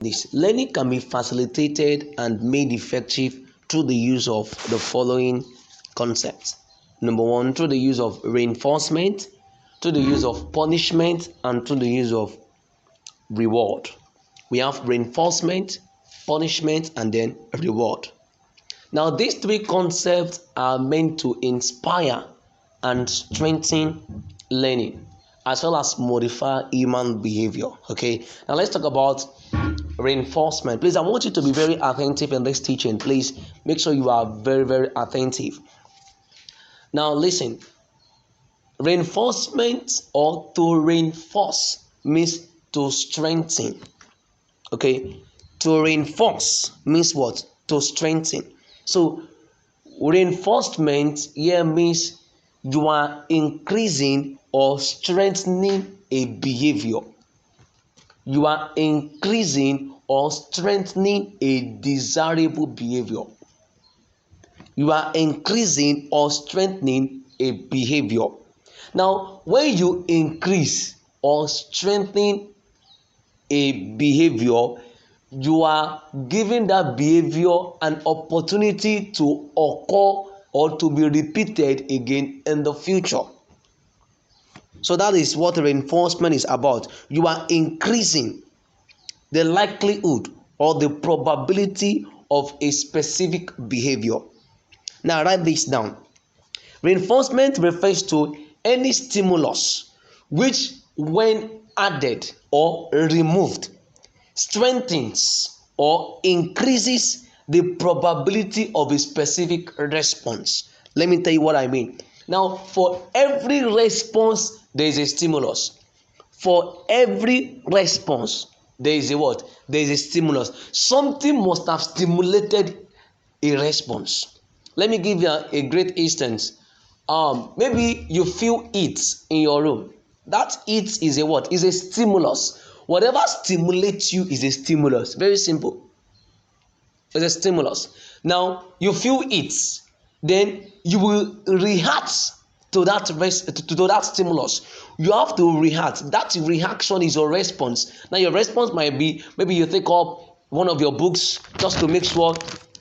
this. Learning can be facilitated and made effective through the use of the following concepts. Number one, through the use of reinforcement, through the use of punishment, and through the use of reward. We have reinforcement, punishment, and then reward. Now, these three concepts are meant to inspire and strengthen learning, as well as modify human behavior. Okay, now let's talk about reinforcement. Please, I want you to be very attentive in this teaching. Please make sure you are very, very attentive. Now, listen. Reinforcement, or to reinforce, means to strengthen. Okay, to reinforce means what? To strengthen. So reinforcement here means you are increasing or strengthening a behavior. You are increasing or strengthening a desirable behavior. You are increasing or strengthening a behavior. Now, when you increase or strengthen a behavior, you are giving that behavior an opportunity to occur or to be repeated again in the future. So that is what reinforcement is about. You are increasing the likelihood or the probability of a specific behavior. Now write this down. Reinforcement refers to any stimulus which, when added or removed, strengthens or increases the probability of a specific response. Let me tell you what I mean. Now, for every response, there is a stimulus. For every response, there is a what? There is a stimulus. Something must have stimulated a response. Let me give you a great instance. Maybe you feel heat in your room. That heat is a what? Is a stimulus. Whatever stimulates you is a stimulus. Very simple. It's a stimulus. Now you feel it, then you will react to that to that stimulus. You have to react. That reaction is your response. Now your response might be, maybe you take up one of your books just to make sure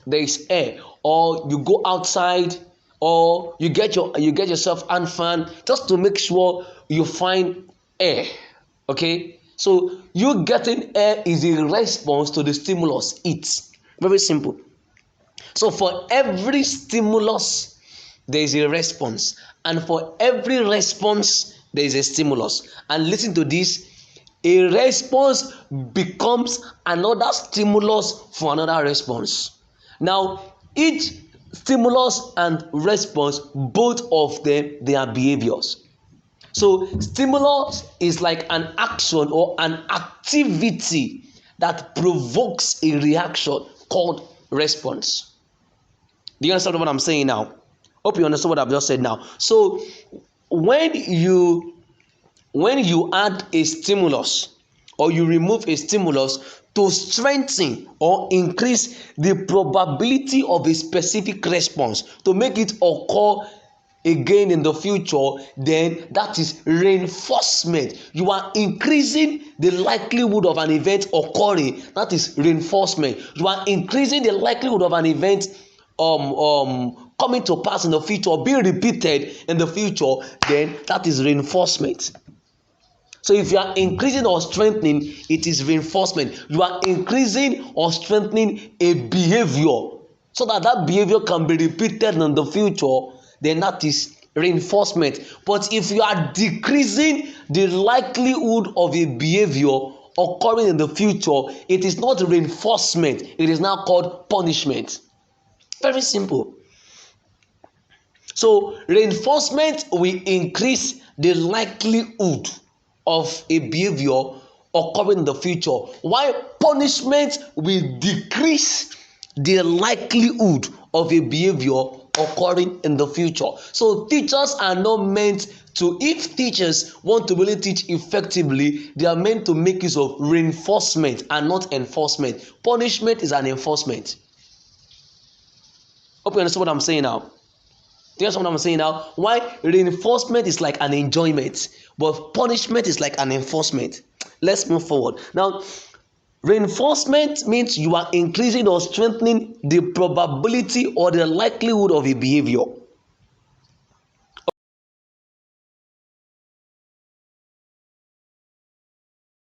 there is air, or you go outside, or you get yourself hand fan just to make sure you find air. Okay, so you getting air is a response to the stimulus heat. Very simple. So for every stimulus there is a response, and for every response there is a stimulus. And listen to this: a response becomes another stimulus for another response. Now each stimulus and response, both of them, they are behaviors. So stimulus is like an action or an activity that provokes a reaction called response. Do you understand what I'm saying now? Hope you understand what I've just said now. So when you add a stimulus or you remove a stimulus to strengthen or increase the probability of a specific response, to make it occur again in the future, then that is reinforcement. You are increasing the likelihood of an event occurring. That is reinforcement. You are increasing the likelihood of an event coming to pass in the future, being repeated in the future, then that is reinforcement. So if you are increasing or strengthening, it is reinforcement. You are increasing or strengthening a behavior so that that behavior can be repeated in the future, then that is reinforcement. But if you are decreasing the likelihood of a behavior occurring in the future, it is not reinforcement. It is now called punishment. Very simple. So reinforcement will increase the likelihood of a behavior occurring in the future, while punishment will decrease the likelihood of a behavior occurring in the future. So teachers are not meant to, if teachers want to really teach effectively, they are meant to make use of reinforcement and not enforcement. Punishment is an enforcement. Hope you understand what I'm saying now. Do you understand what I'm saying now? Why reinforcement is like an enjoyment, but punishment is like an enforcement. Let's move forward. Now, Reinforcement means you are increasing or strengthening the probability or the likelihood of a behavior.